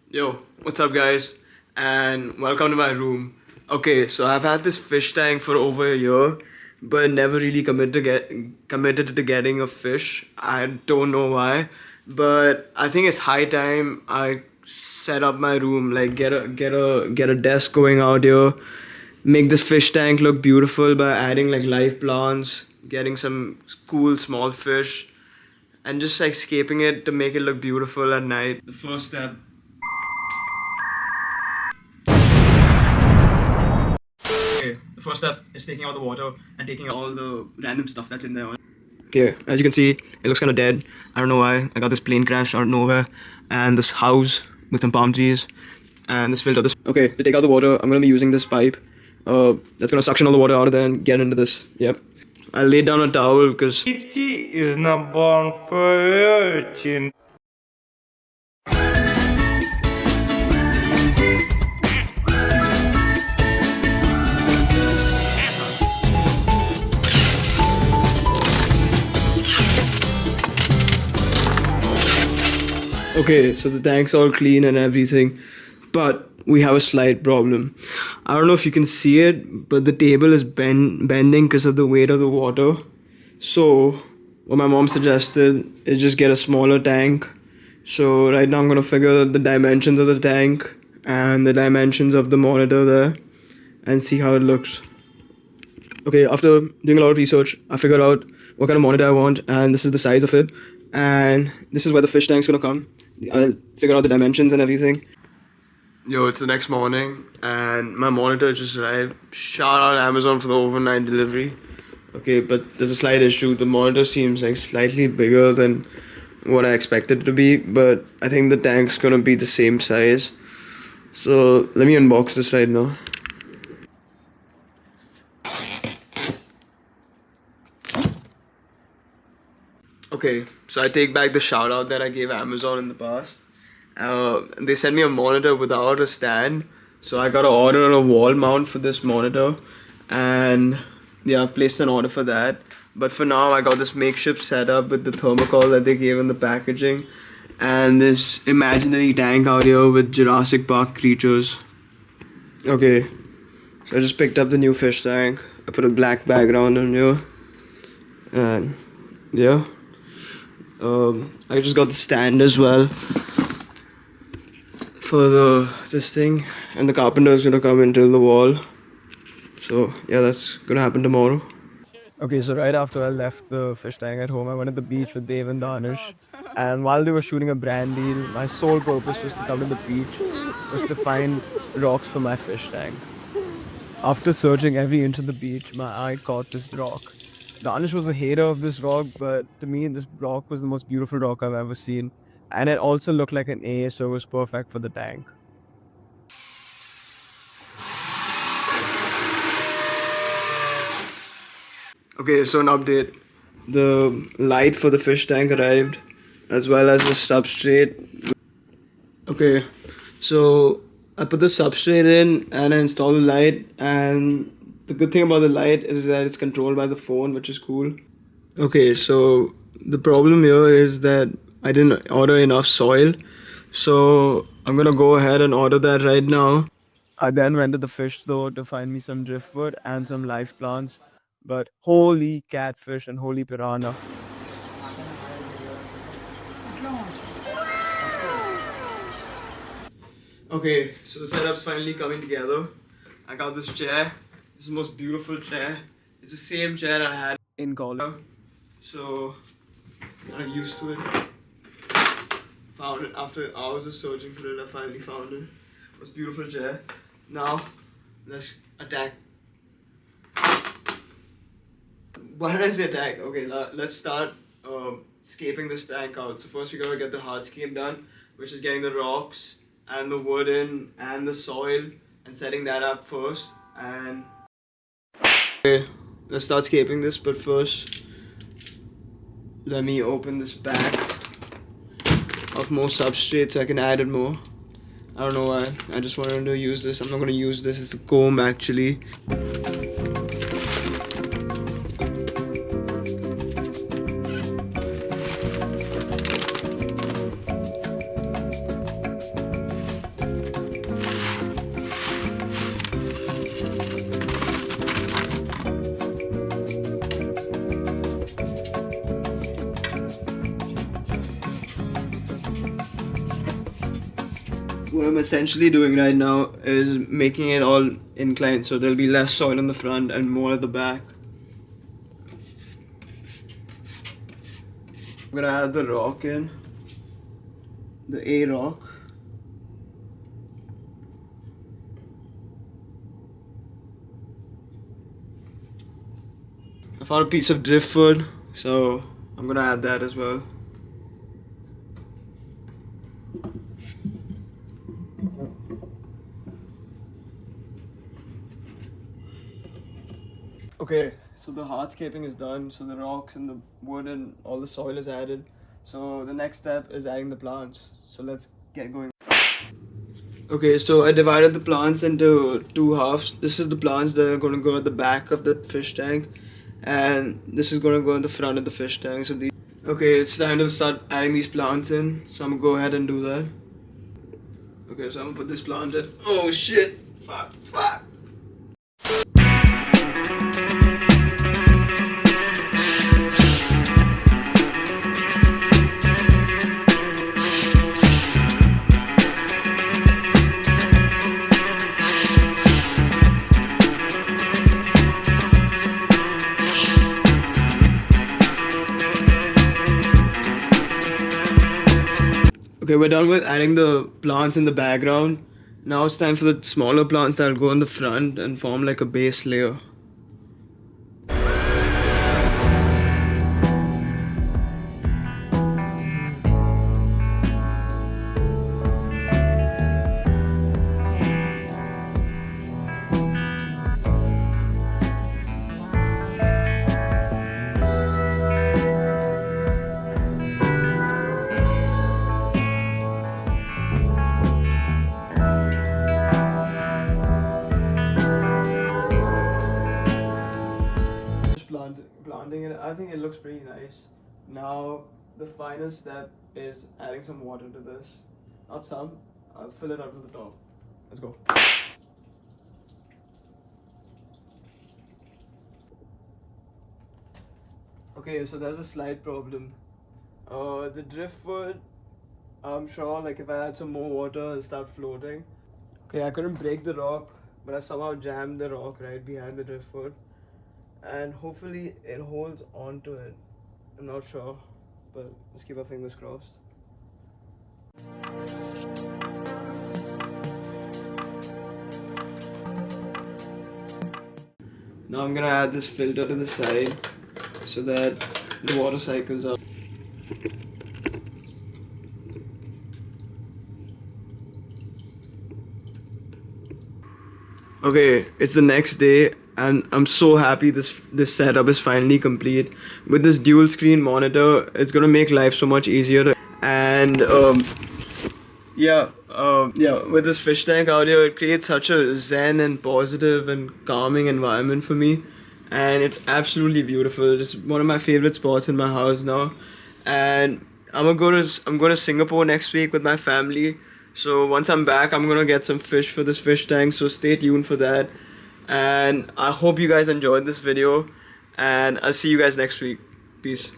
Yo, what's up, guys? And welcome to my room. Okay, so I've had this fish tank for over a year, but never really committed to getting a fish. I don't know why, but I think it's high time I set up my room. Like get a desk going out here, make this fish tank look beautiful by adding like live plants, getting some cool small fish, and just like scaping it to make it look beautiful at night. The first step. Okay, the first step is taking out the water and taking out all the random stuff that's in there. Okay, as you can see, it looks kind of dead. I don't know why. I got this plane crash out of nowhere, and this house with some palm trees, and this filter. Okay, to take out the water, I'm gonna be using this pipe. That's gonna suction all the water out of there and get into this. Yep. I laid down a towel because Safety is not born priority. okay, so the tank's all clean and everything, but we have a slight problem. I don't know if you can see it, but the table is bending because of the weight of the water. So, what my mom suggested is just get a smaller tank. So, right now I'm gonna figure out the dimensions of the tank and the dimensions of the monitor there and see how it looks. Okay, after doing a lot of research, I figured out what kind of monitor I want, and this is the size of it. And this is where the fish tank's gonna come. I'll figure out the dimensions and everything. Yo, it's the next morning, and my monitor just arrived. Shout out Amazon for the overnight delivery. Okay, but there's a slight issue. The monitor seems like slightly bigger than what I expected it to be, but I think the tank's gonna be the same size. So let me unbox this right now. Okay, so I take back the shout out that I gave Amazon in the past. They sent me a monitor without a stand, so I gotta order a wall mount for this monitor, and yeah, I've placed an order for that. But for now, I got this makeshift setup with the thermocol that they gave in the packaging, and this imaginary tank out here with Jurassic Park creatures. Okay, so I just picked up the new fish tank. I put a black background on here, and yeah. I just got the stand as well for this thing, and the carpenter is gonna come and drill the wall. So yeah, that's gonna happen tomorrow. Okay, so right after I left the fish tank at home, I went to the beach with Dave and Danish. And while they were shooting a brand deal, my sole purpose was to come to the beach, was to find rocks for my fish tank. After searching every inch of the beach, my eye caught this rock. Danish was a hater of this rock, but to me, this rock was the most beautiful rock I've ever seen. And it also looked like an A, so it was perfect for the tank. Okay, so an update. The light for the fish tank arrived, as well as the substrate. Okay, so I put the substrate in and I installed the light, and the good thing about the light is that it's controlled by the phone, which is cool. Okay, so the problem here is that I didn't order enough soil, so I'm gonna go ahead and order that right now. I then went to the fish store to find me some driftwood and some live plants, but holy catfish and holy piranha. Okay, so the setup's finally coming together. I got this chair. This is the most beautiful chair. It's the same chair I had in college. So I'm used to it. Found it after hours of searching for it. I finally found it. Most beautiful chair. Now let's attack. Why did I say attack? Okay, let's start scaping this tank out. So first we gotta get the hardscape done, which is getting the rocks and the wood in and the soil and setting that up first. And okay, let's start scaping this, but first let me open this bag of more substrate so I can add it more. I don't know why, I just wanted to use this. I'm not gonna use this, it's a comb actually. what I'm essentially doing right now is making it all inclined, so there'll be less soil in the front and more at the back. I'm gonna add the rock in, the A rock. I found a piece of driftwood, so I'm gonna add that as well. Okay, so the hardscaping is done, so the rocks and the wood and all the soil is added. So the next step is adding the plants. So let's get going. Okay, so I divided the plants into two halves. This is the plants that are going to go at the back of the fish tank, and this is going to go in the front of the fish tank. So these. Okay, it's time to start adding these plants in. So I'm gonna go ahead and do that. Okay, so I'm gonna put this plant in. Oh shit! Fuck! Okay, we're done with adding the plants in the background. Now it's time for the smaller plants that will go in the front and form like a base layer. Planting it, I think it looks pretty nice. Now the final step is adding some water to this. Not some, I'll fill it up to the top. Let's go. Okay, so there's a slight problem. The driftwood, I'm sure like if I add some more water it'll start floating. Okay, I couldn't break the rock, but I somehow jammed the rock right behind the driftwood. And hopefully it holds on to it. I'm not sure, but let's keep our fingers crossed. Now I'm gonna add this filter to the side so that the water cycles out. Okay, it's the next day and I'm so happy this setup is finally complete. With this dual screen monitor, it's gonna make life so much easier. And with this fish tank out here, it creates such a zen and positive and calming environment for me. And it's absolutely beautiful. It's one of my favorite spots in my house now. And I'm going to Singapore next week with my family. So once I'm back, I'm gonna get some fish for this fish tank, so stay tuned for that. And I hope you guys enjoyed this video, and I'll see you guys next week. Peace.